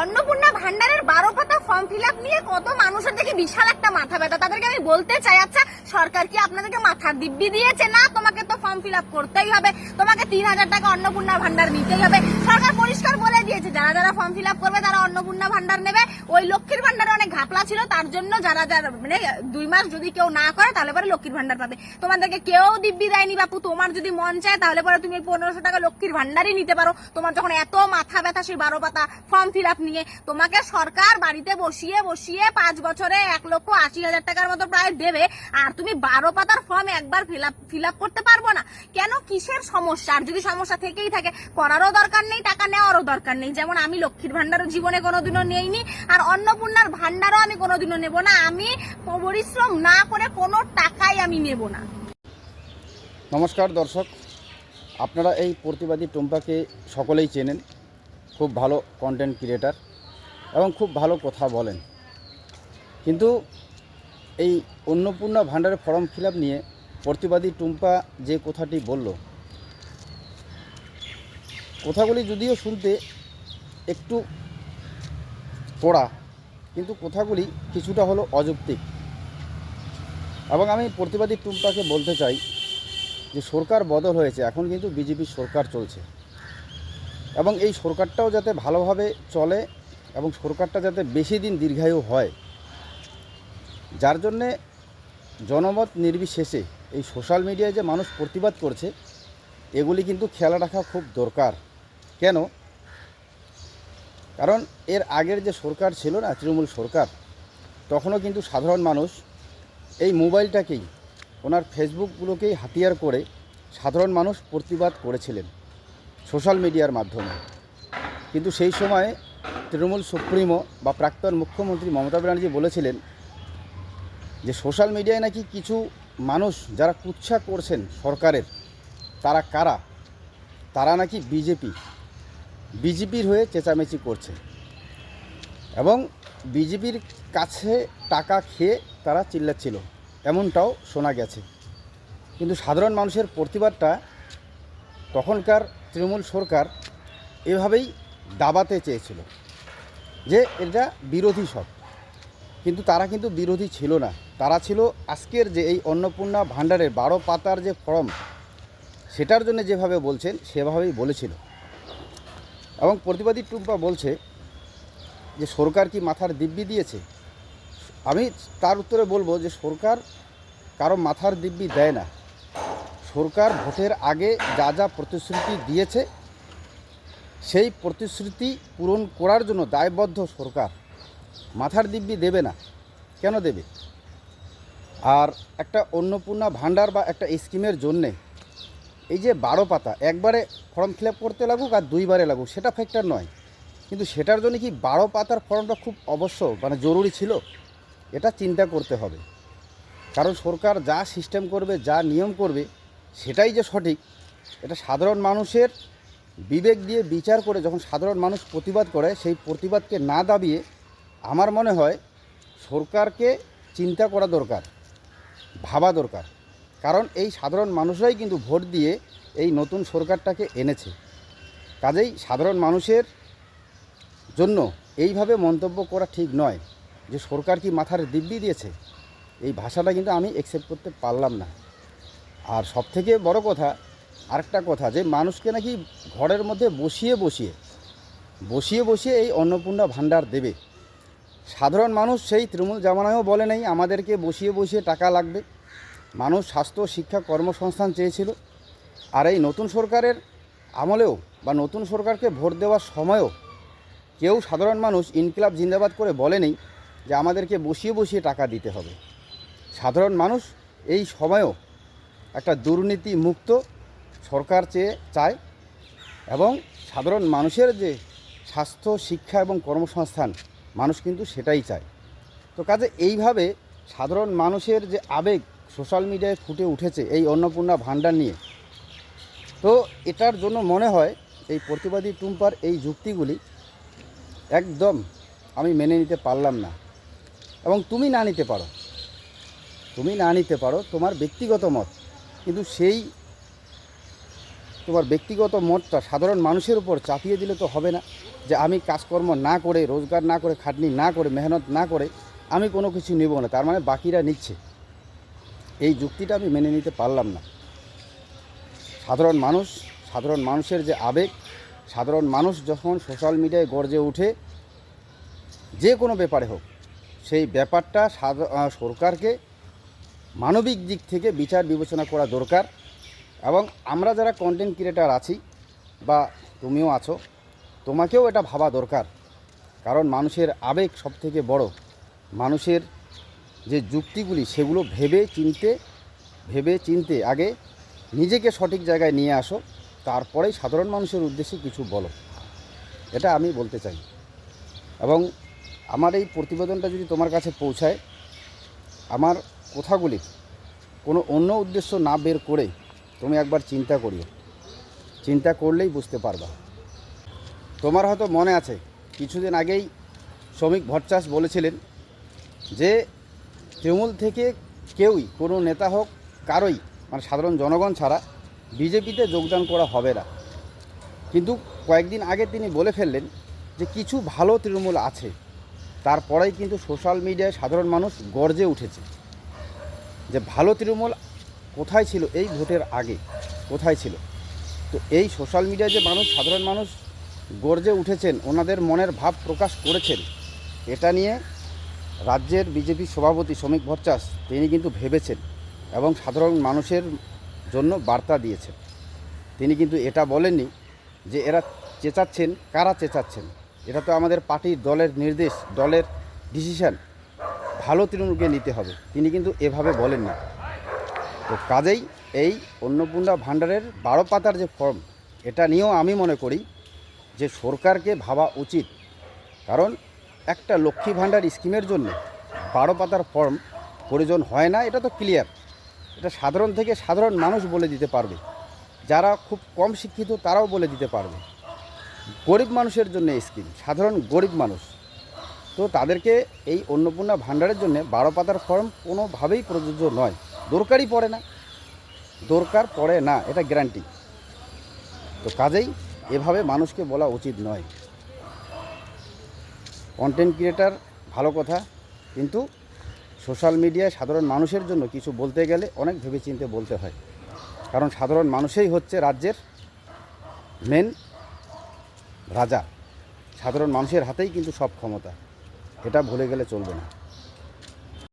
অন্নপূর্ণা ভান্ডারের 12 পাতা form fill up নিয়ে কত মানুষের দেখে বিশাল একটা মাথা ব্যথা। তাদেরকে আমি বলতে চাই, আচ্ছা সরকার কি আপনাদেরকে মাথার দিব্যি দিয়েছে? না, তোমাকে তো ফর্ম ফিল আপ করতেই হবে, তোমাকে 3000 টাকা অন্নপূর্ণা ভান্ডার নিতেই হবে। সরকার পরিষ্কার বলে দিয়েছে যারা যারা ফর্ম ফিল আপ করবে তারা অন্নপূর্ণা ভান্ডার নেবে। ওই লক্ষ্মীর ভান্ডারে অনেক ঘাপলা ছিল, তার জন্য যারা যারা মানে 2 মাস যদি কেউ না করে তাহলে পরে লক্ষ্মীর ভান্ডার পাবে। তোমাদেরকে কেউ দিব্যি দেয়নি বাপু। তোমার যদি মন চায় তাহলে পরে তুমি 1500 টাকা লক্ষ্মীর ভান্ডারই নিতে পারো। তোমার যখন এত মাথা ব্যথা সেই 12 পাতা ফর্ম ফিল আপ নিয়ে, তোমাকে সরকার বাড়িতে বসিয়ে বসিয়ে 5 বছরে 1,80,000 টাকার মতো প্রায় দেবে, আর তুমি 12 পাতার ফর্ম একবার ফিল আপ করতে পারবো না কেন? কিসের সমস্যা? আর যদি সমস্যা থেকেই থাকে, করারও দরকার নেই, টাকা নেওয়ারও দরকার নেই। যেমন আমি লক্ষ্মীর ভান্ডারও জীবনে কোনোদিনও নেইনি, আর অন্নপূর্ণার ভান্ডারও আমি কোনোদিনও নেব না। আমি পরিশ্রম না করে কোনো টাকাই আমি নেব না। নমস্কার দর্শক, আপনারা এই প্রতিবাদী টুম্পাকে সকলেই চেনেন। খুব ভালো কন্টেন্ট ক্রিয়েটার এবং খুব ভালো কথা বলেন। কিন্তু এই অন্নপূর্ণা ভান্ডারের ফর্ম ফিল আপ নিয়ে প্রতিবাদী টুম্পা যে কথাটি বলল, কথাগুলি যদিও শুনতে একটু কড়া, কিন্তু কথাগুলি কিছুটা হলো অযৌক্তিক। এবং আমি প্রতিবাদী টুম্পাকে বলতে চাই যে সরকার বদল হয়েছে, এখন কিন্তু বিজেপির সরকার চলছে, এবং এই সরকারটাও যাতে ভালোভাবে চলে এবং সরকারটা যাতে বেশি দিন দীর্ঘায়ু হয়, যার জন্যে জনমত নির্বিশেষে এই সোশ্যাল মিডিয়ায় যে মানুষ প্রতিবাদ করছে, এগুলি কিন্তু খেয়াল রাখা খুব দরকার। কেন? কারণ এর আগের যে সরকার ছিল না, তৃণমূল সরকার, তখনও কিন্তু সাধারণ মানুষ এই মোবাইলটাকেই, ওনার ফেসবুকগুলোকেই হাতিয়ার করে সাধারণ মানুষ প্রতিবাদ করেছিলেন সোশ্যাল মিডিয়ার মাধ্যমে। কিন্তু সেই সময় তৃণমূল সুপ্রিমো বা প্রাক্তন মুখ্যমন্ত্রী মমতা ব্যানার্জি বলেছিলেন যে সোশ্যাল মিডিয়ায় নাকি কিছু মানুষ যারা কুৎসা করছেন সরকারের, তারা কারা? তারা নাকি বিজেপির হয়ে চেঁচামেচি করছে এবং বিজেপির কাছে টাকা খেয়ে তারা চিল্লাচ্ছিল, এমনটাও শোনা গেছে। কিন্তু সাধারণ মানুষের প্রতিবাদটা তখনকার তৃণমূল সরকার এভাবেই দাবাতে চেয়েছিল যে এটা বিরোধী সব, কিন্তু তারা কিন্তু বিরোধী ছিল না। তারা ছিল আজকের যে এই অন্নপূর্ণা ভান্ডারের 12 পাতার যে ফর্ম, সেটার জন্য যেভাবে বলছেন সেভাবেই বলেছিল। এবং প্রতিবাদী টুম্পা বলছে যে সরকার কি মাথার দিব্যি দিয়েছে? আমি তার উত্তরে বলবো যে সরকার কারো মাথার দিব্যি দেয় না। সরকার ভোটের আগে যা যা প্রতিশ্রুতি দিয়েছে, সেই প্রতিশ্রুতি পূরণ করার জন্য দায়বদ্ধ সরকার। মাথার দিব্যি দেবে না, কেন দেবে? আর একটা অন্নপূর্ণা ভান্ডার বা একটা স্কিমের জন্যে এই যে 12 পাতা একবারে ফর্ম ফিল আপ করতে লাগুক আর 2 বারে লাগুক, সেটা ফ্যাক্টর নয়, কিন্তু সেটার জন্য কি 12 পাতার ফর্মটা খুব অবশ্য জরুরি ছিল? এটা চিন্তা করতে হবে। কারণ সরকার যা সিস্টেম করবে, যা নিয়ম করবে, সেটাই যে সঠিক, এটা সাধারণ মানুষের বিবেক দিয়ে বিচার করে যখন সাধারণ মানুষ প্রতিবাদ করে, সেই প্রতিবাদকে না দাবিয়ে আমার মনে হয় সরকারকে চিন্তা করা দরকার, ভাবা দরকার। কারণ এই সাধারণ মানুষরাই কিন্তু ভোট দিয়ে এই নতুন সরকারটাকে এনেছে। কাজেই সাধারণ মানুষের জন্য এইভাবে মন্তব্য করা ঠিক নয় যে সরকার কি মাথার দিব্যি দিয়েছে। এই ভাষাটা কিন্তু আমি অ্যাকসেপ্ট করতে পারলাম না। আর সবথেকে বড় কথা, আরেকটা কথা, যে মানুষকে নাকি ঘরের মধ্যে বসিয়ে বসিয়ে এই অন্নপূর্ণা ভান্ডার দেবে। সাধারণ মানুষ সেই তৃণমূল জামানায়ও বলে নেই আমাদেরকে বসিয়ে টাকা লাগবে। মানুষ স্বাস্থ্য, শিক্ষা, কর্মসংস্থান চেয়েছিল। আর এই নতুন সরকারের আমলেও বা নতুন সরকারকে ভোট দেওয়ার সময়ও কেউ সাধারণ মানুষ ইনকিলাব জিন্দাবাদ করে বলে নেই যে আমাদেরকে বসিয়ে টাকা দিতে হবে। সাধারণ মানুষ এই সময়ও একটা দুর্নীতি মুক্ত সরকার চায়, এবং সাধারণ মানুষের যে স্বাস্থ্য, শিক্ষা এবং কর্মসংস্থান, মানুষ কিন্তু সেটাই চায়। তো কাজে এইভাবে সাধারণ মানুষের যে আবেগ সোশ্যাল মিডিয়ায় ফুটে উঠেছে এই অন্নপূর্ণা ভান্ডার নিয়ে, তো এটার জন্য মনে হয় এই প্রতিবাদী টুম্পার এই যুক্তিগুলি একদম আমি মেনে নিতে পারলাম না। এবং তুমি না নিতে পারো তোমার ব্যক্তিগত মত, কিন্তু সেই তোমার ব্যক্তিগত মতটা সাধারণ মানুষের উপর চাপিয়ে দিলে তো হবে না, যে আমি কাজকর্ম না করে, রোজগার না করে, খাটনি না করে, মেহনত না করে আমি কোনো কিছু নেব না, তার মানে বাকিরা নিচ্ছে। এই যুক্তিটা আমি মেনে নিতে পারলাম না। সাধারণ মানুষের যে আবেগ, সাধারণ মানুষ যখন সোশ্যাল মিডিয়ায় গর্জে ওঠে, যে কোনো ব্যাপারে হোক, সেই ব্যাপারটা সরকারকে মানবিক দিক থেকে বিচার বিবেচনা করা দরকার। এবং আমরা যারা কন্টেন্ট ক্রিয়েটার আছি বা তুমিও আছো, তোমাকেও এটা ভাবা দরকার। কারণ মানুষের আবেগ সবথেকে বড়। মানুষের যে যুক্তিগুলি সেগুলো ভেবে চিনতে আগে নিজেকে সঠিক জায়গায় নিয়ে আসো, তারপরেই সাধারণ মানুষের উদ্দেশ্যে কিছু বলো, এটা আমি বলতে চাই। এবং আমার এই প্রতিবেদনটা যদি তোমার কাছে পৌঁছায়, আমার কথাগুলি কোনো অন্য উদ্দেশ্য না বের করে তুমি একবার চিন্তা করিও। চিন্তা করলেই বুঝতে পারবা। তোমার হয়তো মনে আছে, কিছুদিন আগেই শ্রমিক ভট্টাচার্য বলেছিলেন যে তৃণমূল থেকে কেউই, কোনো নেতা হোক, কারোই, মানে সাধারণ জনগণ ছাড়া বিজেপিতে যোগদান করা হবে না। কিন্তু কয়েকদিন আগে তিনি বলে ফেললেন যে কিছু ভালো তৃণমূল আছে। তারপরেই কিন্তু সোশ্যাল মিডিয়ায় সাধারণ মানুষ গর্জে উঠেছে যে ভালো তৃণমূল কোথায় ছিল, এই ভোটের আগে কোথায় ছিল। তো এই সোশ্যাল মিডিয়ায় যে সাধারণ মানুষ গর্জে উঠেছেন, ওনাদের মনের ভাব প্রকাশ করেছেন, এটা নিয়ে রাজ্যের বিজেপি সভাপতি শ্রমিক ভট্টাচার্য তিনি কিন্তু ভেবেছেন এবং সাধারণ মানুষের জন্য বার্তা দিয়েছেন। তিনি কিন্তু এটা বলেননি যে এরা চেঁচাচ্ছেন, কারা চেঁচাচ্ছেন, এটা তো আমাদের পার্টির দলের নির্দেশ, দলের ডিসিশন, ভালো তৃণমূলকে নিতে হবে, তিনি কিন্তু এভাবে বলেননি। তো কাজেই এই অন্নপূর্ণা ভাণ্ডারের 12 পাতার যে ফর্ম, এটা নিয়েও আমি মনে করি যে সরকারকে ভাবা উচিত। কারণ একটা লক্ষ্মী ভাণ্ডার স্কিমের জন্য 12 পাতার ফর্ম প্রয়োজন হয় না, এটা তো ক্লিয়ার। এটা সাধারণ থেকে সাধারণ মানুষ বলে দিতে পারবে, যারা খুব কম শিক্ষিত তারাও বলে দিতে পারবে। গরিব মানুষের জন্য স্কিম, সাধারণ গরিব মানুষ, তো তাদেরকে এই অন্নপূর্ণা ভাণ্ডারের জন্য 12 পাতার ফর্ম কোনোভাবেই প্রযোজ্য নয়, দরকার পড়ে না, এটা গ্যারান্টি। তো কাজেই এভাবে মানুষকে বলা উচিত নয়। কন্টেন্ট ক্রিয়েটার ভালো কথা, কিন্তু সোশ্যাল মিডিয়ায় সাধারণ মানুষের জন্য কিছু বলতে গেলে অনেক ভেবেচিন্তে বলতে হয়। কারণ সাধারণ মানুষই হচ্ছে রাজ্যের মেন রাজা। সাধারণ মানুষের হাতেই কিন্তু সব ক্ষমতা, এটা ভুলে গেলে চলবে না।